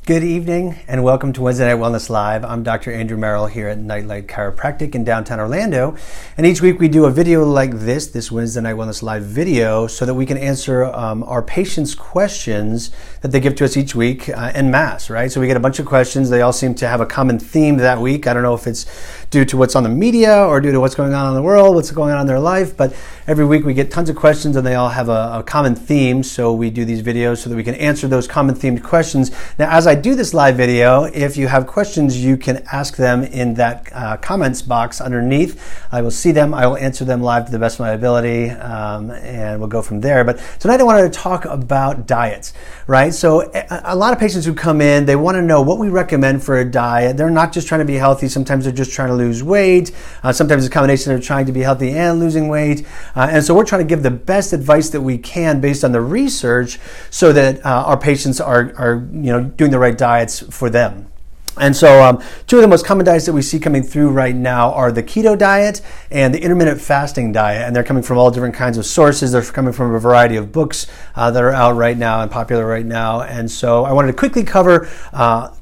Good evening and welcome to Wednesday Night Wellness Live. I'm Dr. Andrew Merrill here at Nightlight Chiropractic in downtown Orlando. And each week we do a video like this Wednesday Night Wellness Live video, so that we can answer our patients' questions that they give to us each week en masse, right? So we get a bunch of questions. They all seem to have a common theme that week. I don't know if it's due to what's on the media or due to what's going on in the world, what's going on in their life, but every week we get tons of questions and they all have a common theme. So we do these videos so that we can answer those common themed questions. Now, as I do this live video, if you have questions, you can ask them in that comments box underneath. I will see them. I will answer them live to the best of my ability, and we'll go from there. But tonight I wanted to talk about diets, right? So a lot of patients who come in, they want to know what we recommend for a diet. They're not just trying to be healthy. Sometimes they're just trying to lose weight. Sometimes it's a combination of trying to be healthy and losing weight. And so we're trying to give the best advice that we can based on the research, so that our patients are doing the right diets for them. And so two of the most common diets that we see coming through right now are the keto diet and the intermittent fasting diet. And they're coming from all different kinds of sources. They're coming from a variety of books that are out right now and popular right now. And so I wanted to quickly cover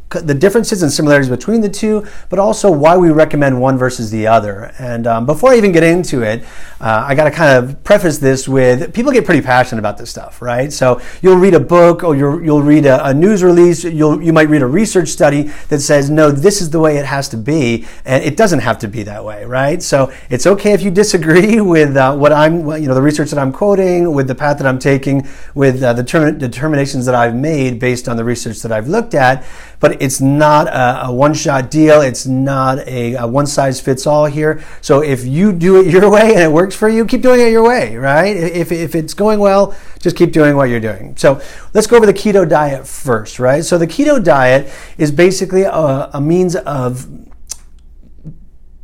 the differences and similarities between the two, but also why we recommend one versus the other. And before I even get into it, I got to kind of preface this with, people get pretty passionate about this stuff, right? So you'll read a book or you'll read a news release, you might read a research study that says, no, this is the way it has to be, and it doesn't have to be that way, right? So it's okay if you disagree with the research that I'm quoting, with the path that I'm taking, with the determinations that I've made based on the research that I've looked at, but it's not a one-shot deal. It's not a one-size-fits-all here. So if you do it your way and it works for you, keep doing it your way, right? If it's going well, just keep doing what you're doing. So let's go over the keto diet first, right? So the keto diet is basically a means of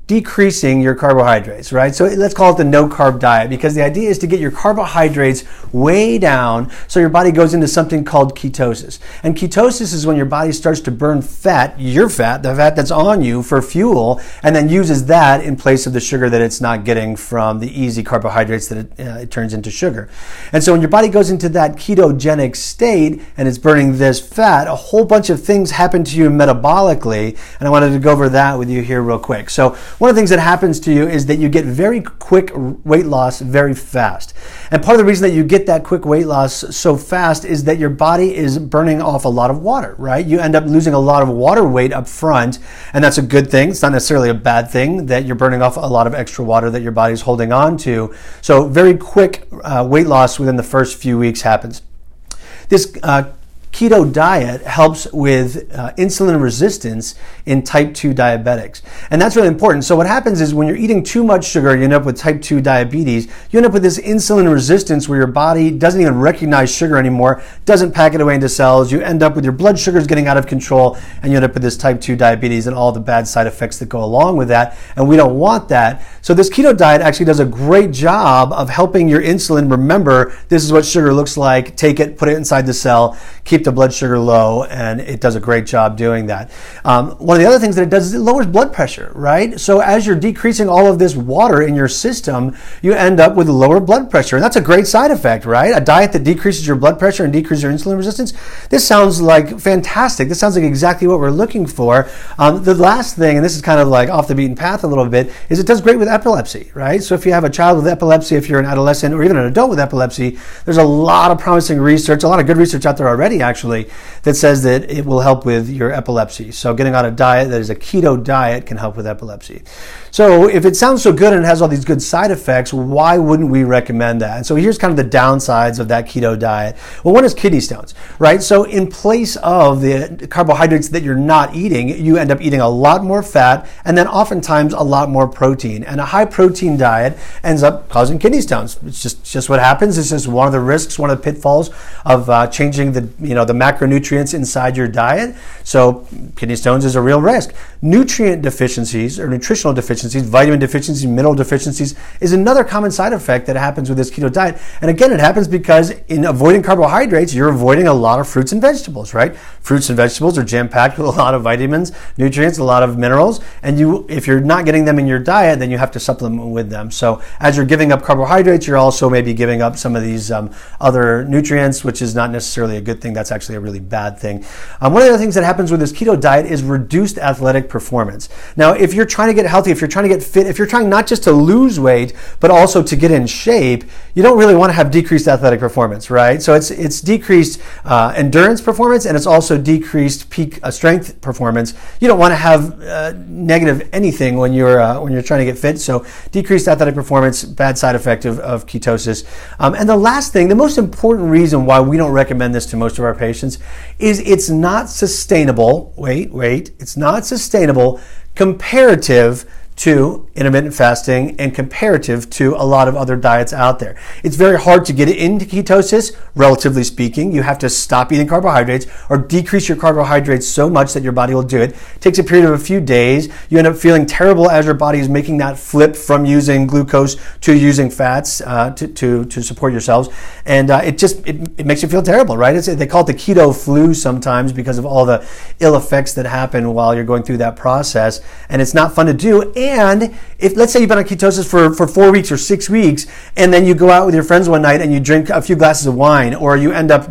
decreasing your carbohydrates, right? So let's call it the no-carb diet, because the idea is to get your carbohydrates way down so your body goes into something called ketosis. And ketosis is when your body starts to burn fat, your fat, the fat that's on you, for fuel, and then uses that in place of the sugar that it's not getting from the easy carbohydrates that it turns into sugar. And so when your body goes into that ketogenic state and it's burning this fat, a whole bunch of things happen to you metabolically, and I wanted to go over that with you here real quick. So one of the things that happens to you is that you get very quick weight loss very fast. And part of the reason that you get that quick weight loss so fast is that your body is burning off a lot of water, right? You end up losing a lot of water weight up front, and that's a good thing. It's not necessarily a bad thing that you're burning off a lot of extra water that your body's holding on to. So very quick weight loss within the first few weeks happens. This keto diet helps with insulin resistance in type 2 diabetics. And that's really important. So what happens is when you're eating too much sugar, you end up with type 2 diabetes. You end up with this insulin resistance where your body doesn't even recognize sugar anymore, doesn't pack it away into cells. You end up with your blood sugars getting out of control, and you end up with this type 2 diabetes and all the bad side effects that go along with that. And we don't want that. So this keto diet actually does a great job of helping your insulin remember, this is what sugar looks like, take it, put it inside the cell, keep the blood sugar low, and it does a great job doing that. One of the other things that it does is it lowers blood pressure, right? So as you're decreasing all of this water in your system, you end up with lower blood pressure, and that's a great side effect, right? A diet that decreases your blood pressure and decreases your insulin resistance. This sounds like fantastic. This sounds like exactly what we're looking for. The last thing, and this is kind of like off the beaten path a little bit, is it does great with epilepsy, right? So if you have a child with epilepsy, if you're an adolescent or even an adult with epilepsy, there's a lot of promising research, a lot of good research out there already, actually, that says that it will help with your epilepsy. So getting on a diet that is a keto diet can help with epilepsy. So if it sounds so good and it has all these good side effects, why wouldn't we recommend that? And so here's kind of the downsides of that keto diet. Well, one is kidney stones, right? So in place of the carbohydrates that you're not eating, you end up eating a lot more fat and then oftentimes a lot more protein. And a high protein diet ends up causing kidney stones. It's just what happens. It's just one of the risks, one of the pitfalls of changing the macronutrients inside your diet. So kidney stones is a real risk. Nutrient deficiencies or nutritional deficiencies, vitamin deficiencies, mineral deficiencies is another common side effect that happens with this keto diet. And again, it happens because in avoiding carbohydrates, you're avoiding a lot of fruits and vegetables, right? Fruits and vegetables are jam-packed with a lot of vitamins, nutrients, a lot of minerals. And if you're not getting them in your diet, then you have to supplement with them. So as you're giving up carbohydrates, you're also maybe giving up some of these other nutrients, which is not necessarily a good thing. That's that's actually a really bad thing. One of the other things that happens with this keto diet is reduced athletic performance. Now, if you're trying to get healthy, if you're trying to get fit, if you're trying not just to lose weight, but also to get in shape, you don't really want to have decreased athletic performance, right? So it's decreased endurance performance, and it's also decreased peak strength performance. You don't want to have negative anything when you're trying to get fit. So decreased athletic performance, bad side effect of ketosis. And the last thing, the most important reason why we don't recommend this to most of our patients is it's not sustainable. It's not sustainable comparative to intermittent fasting and comparative to a lot of other diets out there. It's very hard to get into ketosis, relatively speaking. You have to stop eating carbohydrates or decrease your carbohydrates so much that your body will do it. It takes a period of a few days. You end up feeling terrible as your body is making that flip from using glucose to using fats to support yourselves. And it makes you feel terrible, right? They call it the keto flu sometimes because of all the ill effects that happen while you're going through that process. And it's not fun to do. And if, let's say you've been on ketosis for 4 weeks or 6 weeks, and then you go out with your friends one night and you drink a few glasses of wine, or you end up,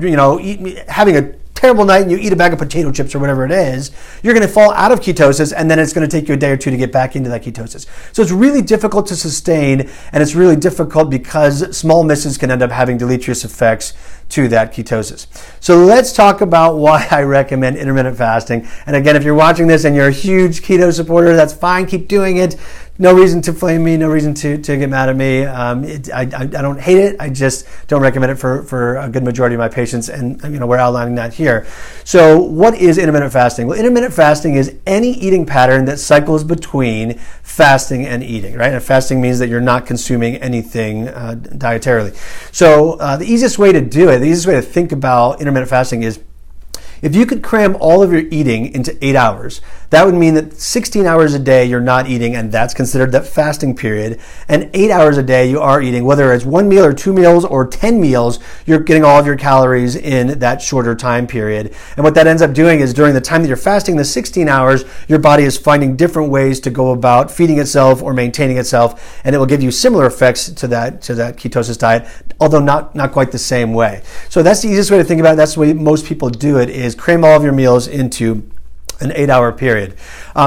having a terrible night and you eat a bag of potato chips or whatever it is, you're going to fall out of ketosis, and then it's going to take you a day or two to get back into that ketosis. So it's really difficult to sustain, and it's really difficult because small misses can end up having deleterious effects to that ketosis. So let's talk about why I recommend intermittent fasting. And again, if you're watching this and you're a huge keto supporter, that's fine. Keep doing it. No reason to flame me. No reason to get mad at me. I don't hate it. I just don't recommend it for a good majority of my patients. And we're outlining that here. So what is intermittent fasting? Well, intermittent fasting is any eating pattern that cycles between fasting and eating, right? And fasting means that you're not consuming anything dietarily. So the easiest way to do it, the easiest way to think about intermittent fasting is if you could cram all of your eating into 8 hours, that would mean that 16 hours a day you're not eating, and that's considered that fasting period. And 8 hours a day you are eating, whether it's 1 meal or 2 meals or 10 meals, you're getting all of your calories in that shorter time period. And what that ends up doing is during the time that you're fasting, the 16 hours, your body is finding different ways to go about feeding itself or maintaining itself, and it will give you similar effects to that ketosis diet, although not quite the same way. So that's the easiest way to think about it. That's the way most people do it, is cram all of your meals into an 8-hour period.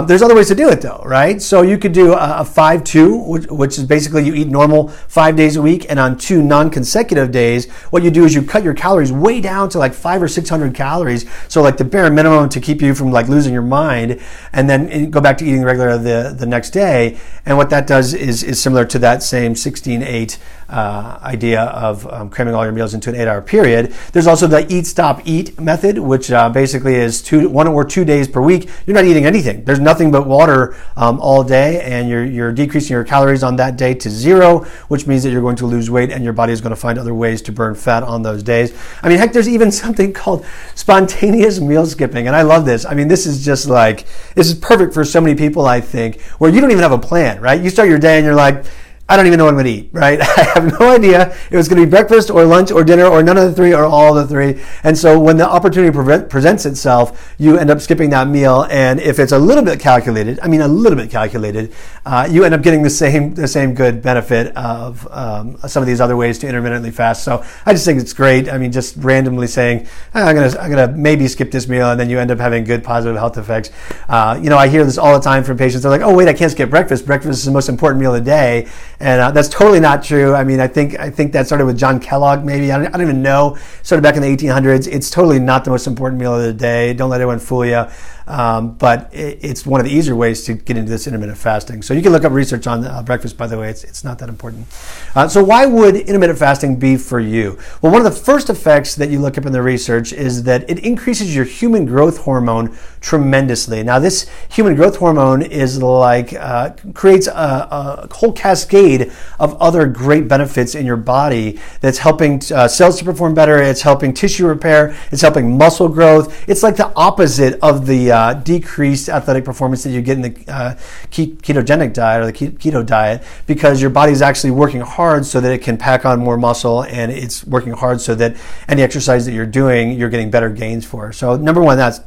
There's other ways to do it though, right? So you could do a 5-2, which is basically you eat normal 5 days a week, and on 2 non-consecutive days, what you do is you cut your calories way down to like 500 or 600 calories. So like the bare minimum to keep you from like losing your mind, and then go back to eating regular the next day. And what that does is similar to that same 16-8 idea of cramming all your meals into an 8-hour period. There's also the eat, stop, eat method, which basically is 1 or 2 days per week. You're not eating anything. There's nothing but water all day, and you're decreasing your calories on that day to 0, which means that you're going to lose weight, and your body is going to find other ways to burn fat on those days. I mean, heck, there's even something called spontaneous meal skipping, and I love this. I mean, this is perfect for so many people, I think, where you don't even have a plan, right? You start your day and you're like, I don't even know what I'm going to eat, right? I have no idea if it's going to be breakfast or lunch or dinner or none of the three or all of the three. And so when the opportunity presents itself, you end up skipping that meal. And if it's a little bit calculated, you end up getting the same good benefit of some of these other ways to intermittently fast. So I just think it's great. I mean, just randomly saying, I'm gonna maybe skip this meal, and then you end up having good positive health effects. I hear this all the time from patients. They're like, oh wait, I can't skip breakfast. Breakfast is the most important meal of the day. And that's totally not true. I mean, I think that started with John Kellogg, maybe. I don't even know. Started back in the 1800s. It's totally not the most important meal of the day. Don't let anyone fool you. But it's one of the easier ways to get into this intermittent fasting. So you can look up research on breakfast, by the way. It's not that important. So why would intermittent fasting be for you? Well, one of the first effects that you look up in the research is that it increases your human growth hormone tremendously. Now, this human growth hormone is creates a whole cascade of other great benefits in your body that's helping cells to perform better. It's helping tissue repair. It's helping muscle growth. It's like the opposite of the decreased athletic performance that you get in the ketogenic diet or the keto diet, because your body is actually working hard so that it can pack on more muscle, and it's working hard so that any exercise that you're doing, you're getting better gains for. So number one, that's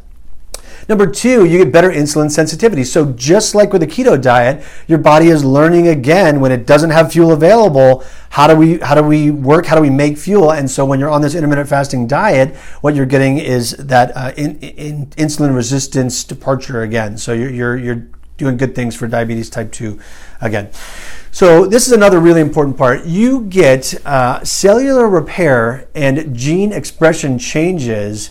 Number two, you get better insulin sensitivity. So just like with the keto diet, your body is learning again when it doesn't have fuel available, how do we work, how do we make fuel? And so when you're on this intermittent fasting diet, what you're getting is that insulin resistance departure again. So you're doing good things for diabetes type 2 again. So this is another really important part. You get cellular repair and gene expression changes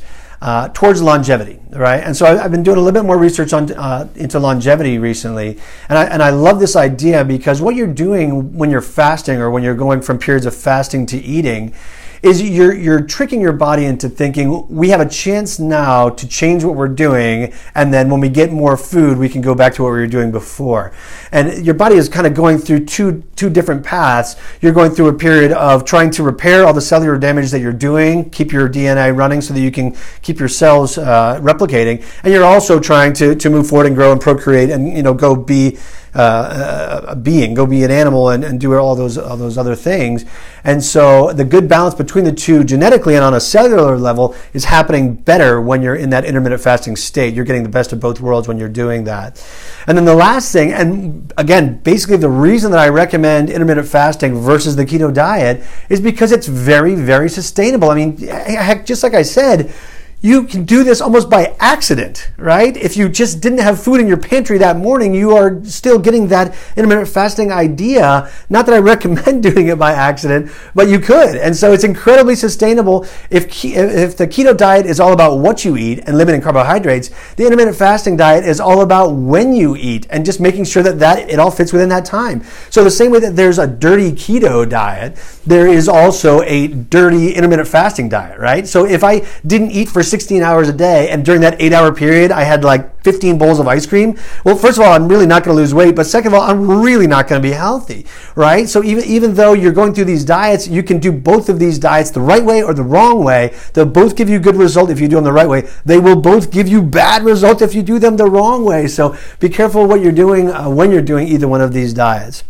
towards longevity, right? And so I've been doing a little bit more research into longevity recently, and I love this idea because what you're doing when you're fasting or when you're going from periods of fasting to eating is you're tricking your body into thinking we have a chance now to change what we're doing, and then when we get more food, we can go back to what we were doing before. And your body is kind of going through two different paths. You're going through a period of trying to repair all the cellular damage that you're doing, keep your DNA running so that you can keep your cells replicating, and you're also trying to move forward and grow and procreate and go be a being, go be an animal and do all those other things. And so the good balance between the two genetically and on a cellular level is happening better when you're in that intermittent fasting state. You're getting the best of both worlds when you're doing that. And then the last thing, and again, basically the reason that I recommend intermittent fasting versus the keto diet is because it's very, very sustainable. I mean, heck, just like I said, you can do this almost by accident, right? If you just didn't have food in your pantry that morning, you are still getting that intermittent fasting idea. Not that I recommend doing it by accident, but you could. And so it's incredibly sustainable. If the keto diet is all about what you eat and limiting carbohydrates, the intermittent fasting diet is all about when you eat and just making sure that it all fits within that time. So the same way that there's a dirty keto diet, there is also a dirty intermittent fasting diet, right? So if I didn't eat for 16 hours a day, and during that 8-hour period, I had like 15 bowls of ice cream. Well, first of all, I'm really not going to lose weight, but second of all, I'm really not going to be healthy, right? So even though you're going through these diets, you can do both of these diets the right way or the wrong way. They'll both give you good result if you do them the right way. They will both give you bad result if you do them the wrong way. So be careful what you're doing when you're doing either one of these diets.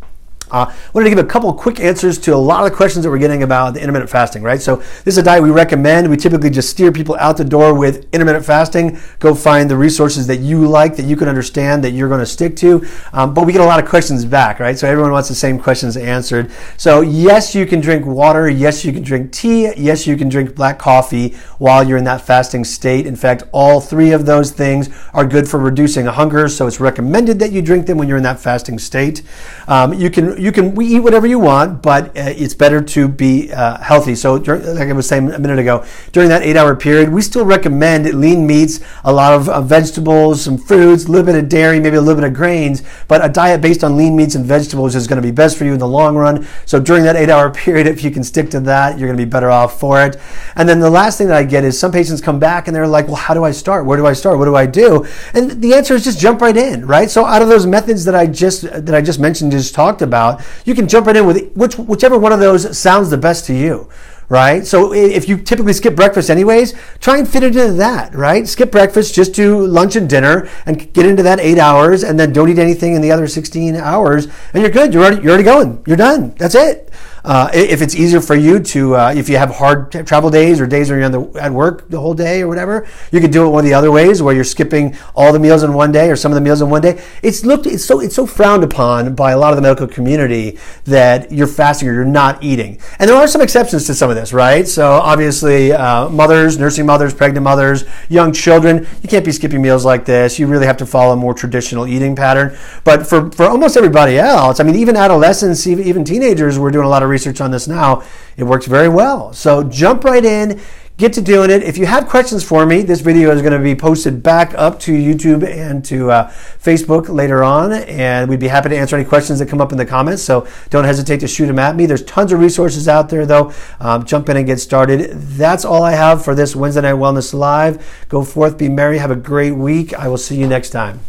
I wanted to give a couple of quick answers to a lot of the questions that we're getting about the intermittent fasting, right? So this is a diet we recommend. We typically just steer people out the door with intermittent fasting. Go find the resources that you like, that you can understand, that you're going to stick to. But we get a lot of questions back, right? So everyone wants the same questions answered. So yes, you can drink water. Yes, you can drink tea. Yes, you can drink black coffee while you're in that fasting state. In fact, all three of those things are good for reducing hunger. So it's recommended that you drink them when you're in that fasting state. We eat whatever you want, but it's better to be healthy. So like I was saying a minute ago, during that 8-hour period, we still recommend lean meats, a lot of vegetables, some fruits, a little bit of dairy, maybe a little bit of grains, but a diet based on lean meats and vegetables is going to be best for you in the long run. So during that 8-hour period, if you can stick to that, you're going to be better off for it. And then the last thing that I get is some patients come back and they're like, well, how do I start? Where do I start? What do I do? And the answer is just jump right in, right? So out of those methods that I just mentioned, just talked about, you can jump right in with whichever one of those sounds the best to you, right? So if you typically skip breakfast anyways, try and fit it into that, right? Skip breakfast, just do lunch and dinner and get into that 8 hours, and then don't eat anything in the other 16 hours, and you're good. You're already going. You're done. That's it. If it's easier for you to, if you have hard travel days or days where you're at work the whole day or whatever, you could do it one of the other ways where you're skipping all the meals in one day or some of the meals in one day. It's so frowned upon by a lot of the medical community that you're fasting or you're not eating. And there are some exceptions to some of this, right? So obviously, mothers, nursing mothers, pregnant mothers, young children, you can't be skipping meals like this. You really have to follow a more traditional eating pattern. But for almost everybody else, I mean, even adolescents, even teenagers, we're doing a lot of research on this now. It works very well. So jump right in, get to doing it. If you have questions for me, this video is going to be posted back up to YouTube and to Facebook later on, and we'd be happy to answer any questions that come up in the comments. So don't hesitate to shoot them at me. There's tons of resources out there, though. Jump in and get started. That's all I have for this Wednesday Night Wellness Live. Go forth, be merry, have a great week. I will see you next time.